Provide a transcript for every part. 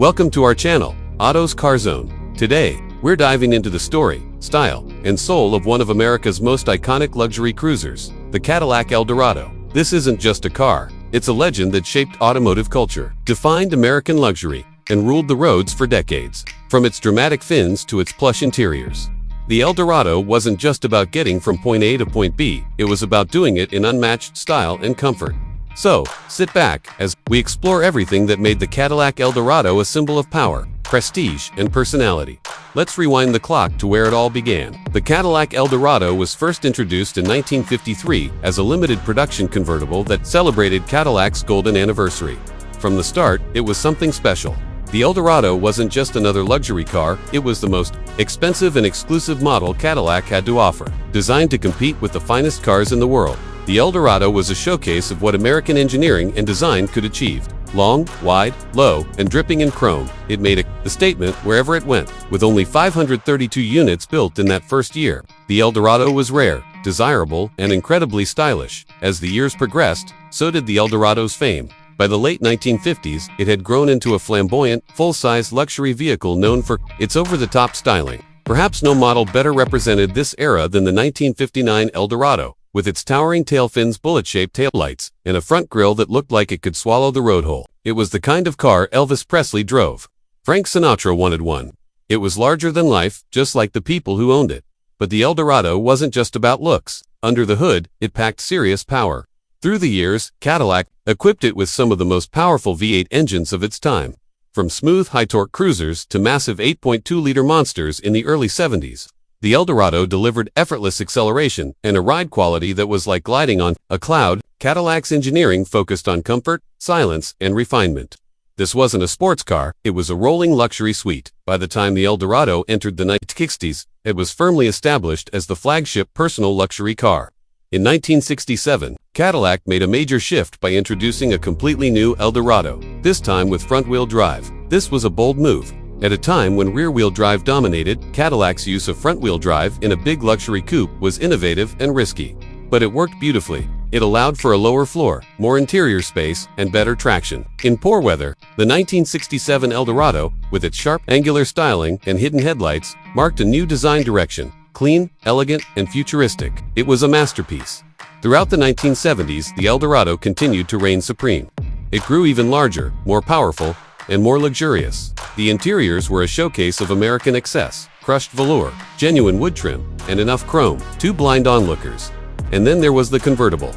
Welcome to our channel, Auto's Car Zone. Today, we're diving into the story, style, and soul of one of America's most iconic luxury cruisers, the Cadillac Eldorado. This isn't just a car, it's a legend that shaped automotive culture, defined American luxury, and ruled the roads for decades, from its dramatic fins to its plush interiors. The Eldorado wasn't just about getting from point A to point B, it was about doing it in unmatched style and comfort. So, sit back as we explore everything that made the Cadillac Eldorado a symbol of power, prestige, and personality. Let's rewind the clock to where it all began. The Cadillac Eldorado was first introduced in 1953 as a limited production convertible that celebrated Cadillac's golden anniversary. From the start, it was something special. The Eldorado wasn't just another luxury car, it was the most expensive and exclusive model Cadillac had to offer. Designed to compete with the finest cars in the world, the Eldorado was a showcase of what American engineering and design could achieve. Long, wide, low, and dripping in chrome, it made a statement wherever it went. With only 532 units built in that first year, the Eldorado was rare, desirable, and incredibly stylish. As the years progressed, so did the Eldorado's fame. By the late 1950s, it had grown into a flamboyant, full-size luxury vehicle known for its over-the-top styling. Perhaps no model better represented this era than the 1959 Eldorado, with its towering tailfins, bullet-shaped taillights, and a front grille that looked like it could swallow the road hole. It was the kind of car Elvis Presley drove. Frank Sinatra wanted one. It was larger than life, just like the people who owned it. But the Eldorado wasn't just about looks. Under the hood, it packed serious power. Through the years, Cadillac equipped it with some of the most powerful V8 engines of its time. From smooth, high-torque cruisers to massive 8.2-liter monsters in the early 70s. The Eldorado delivered effortless acceleration and a ride quality that was like gliding on a cloud. Cadillac's engineering focused on comfort, silence, and refinement. This wasn't a sports car, it was a rolling luxury suite. By the time the Eldorado entered the 1960s, it was firmly established as the flagship personal luxury car. In 1967, Cadillac made a major shift by introducing a completely new Eldorado, this time with front-wheel drive. This was a bold move. At a time when rear-wheel drive dominated, Cadillac's use of front-wheel drive in a big luxury coupe was innovative and risky. But it worked beautifully. It allowed for a lower floor, more interior space, and better traction. In poor weather, the 1967 Eldorado, with its sharp, angular styling and hidden headlights, marked a new design direction. Clean, elegant, and futuristic. It was a masterpiece. Throughout the 1970s, the Eldorado continued to reign supreme. It grew even larger, more powerful, and more luxurious. The interiors were a showcase of American excess, crushed velour, genuine wood trim, and enough chrome. Two blind onlookers. And then there was the convertible.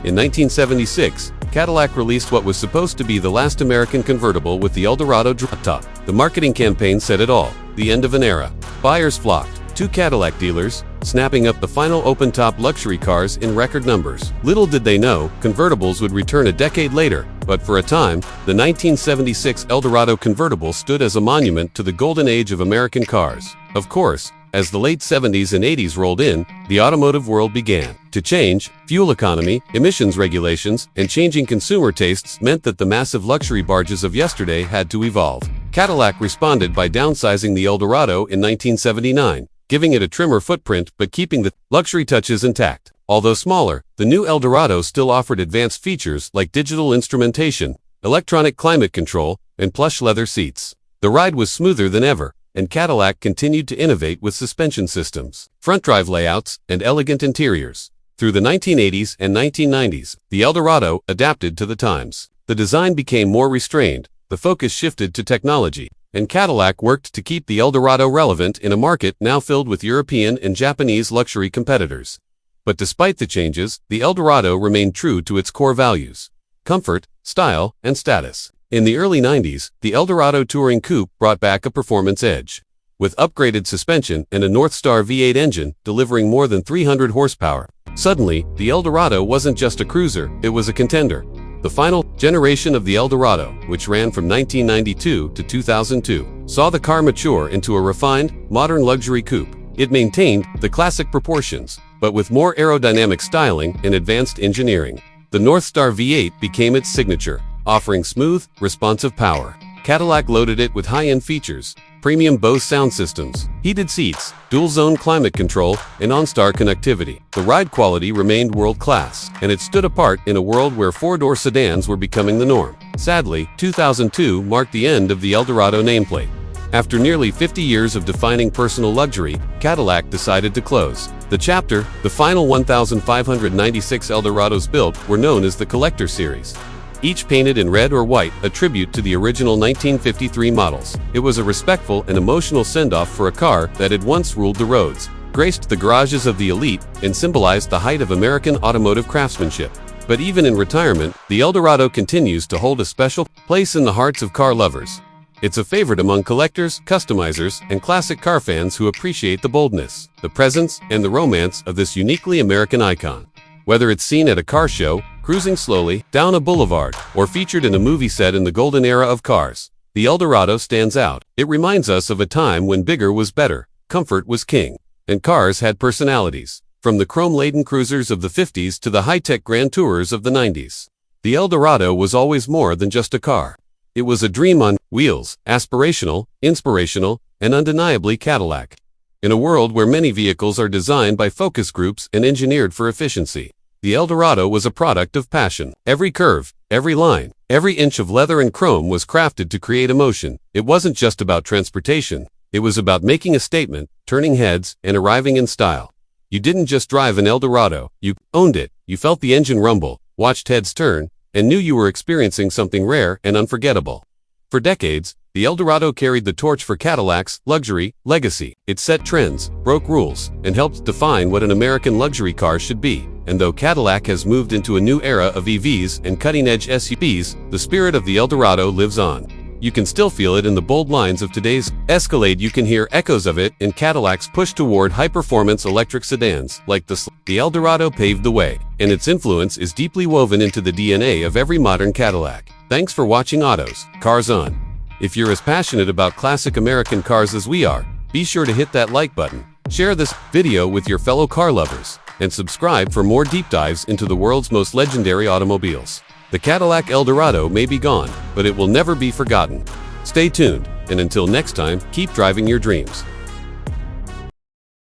In 1976, Cadillac released what was supposed to be the last American convertible with the Eldorado drop top. The marketing campaign said it all, the end of an era. Buyers flocked. Two Cadillac dealers, snapping up the final open-top luxury cars in record numbers. Little did they know, convertibles would return a decade later, but for a time, the 1976 Eldorado convertible stood as a monument to the golden age of American cars. Of course, as the late 70s and 80s rolled in, the automotive world began to change. Fuel economy, emissions regulations, and changing consumer tastes meant that the massive luxury barges of yesterday had to evolve. Cadillac responded by downsizing the Eldorado in 1979. Giving it a trimmer footprint but keeping the luxury touches intact. Although smaller, the new Eldorado still offered advanced features like digital instrumentation, electronic climate control, and plush leather seats. The ride was smoother than ever, and Cadillac continued to innovate with suspension systems, front drive layouts, and elegant interiors. Through the 1980s and 1990s, the Eldorado adapted to the times. The design became more restrained, the focus shifted to technology, and Cadillac worked to keep the Eldorado relevant in a market now filled with European and Japanese luxury competitors. But despite the changes, the Eldorado remained true to its core values: comfort, style, and status. In the early 90s, the Eldorado Touring Coupe brought back a performance edge. With upgraded suspension and a Northstar V8 engine delivering more than 300 horsepower. Suddenly, the Eldorado wasn't just a cruiser, it was a contender. The final generation of the Eldorado, which ran from 1992 to 2002, saw the car mature into a refined, modern luxury coupe. It maintained the classic proportions, but with more aerodynamic styling and advanced engineering. The Northstar V8 became its signature, offering smooth, responsive power. Cadillac loaded it with high-end features, premium Bose sound systems, heated seats, dual-zone climate control, and OnStar connectivity. The ride quality remained world-class, and it stood apart in a world where four-door sedans were becoming the norm. Sadly, 2002 marked the end of the Eldorado nameplate. After nearly 50 years of defining personal luxury, Cadillac decided to close. The chapter, the final 1,596 Eldorados built, were known as the Collector Series. Each painted in red or white, a tribute to the original 1953 models. It was a respectful and emotional send-off for a car that had once ruled the roads, graced the garages of the elite, and symbolized the height of American automotive craftsmanship. But even in retirement, the Eldorado continues to hold a special place in the hearts of car lovers. It's a favorite among collectors, customizers, and classic car fans who appreciate the boldness, the presence, and the romance of this uniquely American icon. Whether it's seen at a car show, cruising slowly down a boulevard, or featured in a movie set in the golden era of cars, the Eldorado stands out. It reminds us of a time when bigger was better, comfort was king, and cars had personalities. From the chrome-laden cruisers of the 50s to the high-tech Grand Tourers of the 90s. The Eldorado was always more than just a car. It was a dream on wheels, aspirational, inspirational, and undeniably Cadillac. In a world where many vehicles are designed by focus groups and engineered for efficiency, the Eldorado was a product of passion. Every curve, every line, every inch of leather and chrome was crafted to create emotion. It wasn't just about transportation. It was about making a statement, turning heads, and arriving in style. You didn't just drive an Eldorado, you owned it. You felt the engine rumble, watched heads turn, and knew you were experiencing something rare and unforgettable. For decades, the Eldorado carried the torch for Cadillac's luxury legacy. It set trends, broke rules, and helped define what an American luxury car should be. And though Cadillac has moved into a new era of EVs and cutting-edge SUVs, the spirit of the Eldorado lives on. You can still feel it in the bold lines of today's Escalade. You can hear echoes of it in Cadillac's push toward high-performance electric sedans like the Eldorado paved the way, and its influence is deeply woven into the DNA of every modern Cadillac. Thanks for watching Autos, Cars On. If you're as passionate about classic American cars as we are, be sure to hit that like button, share this video with your fellow car lovers, and subscribe for more deep dives into the world's most legendary automobiles. The Cadillac Eldorado may be gone, but it will never be forgotten. Stay tuned, and until next time, keep driving your dreams.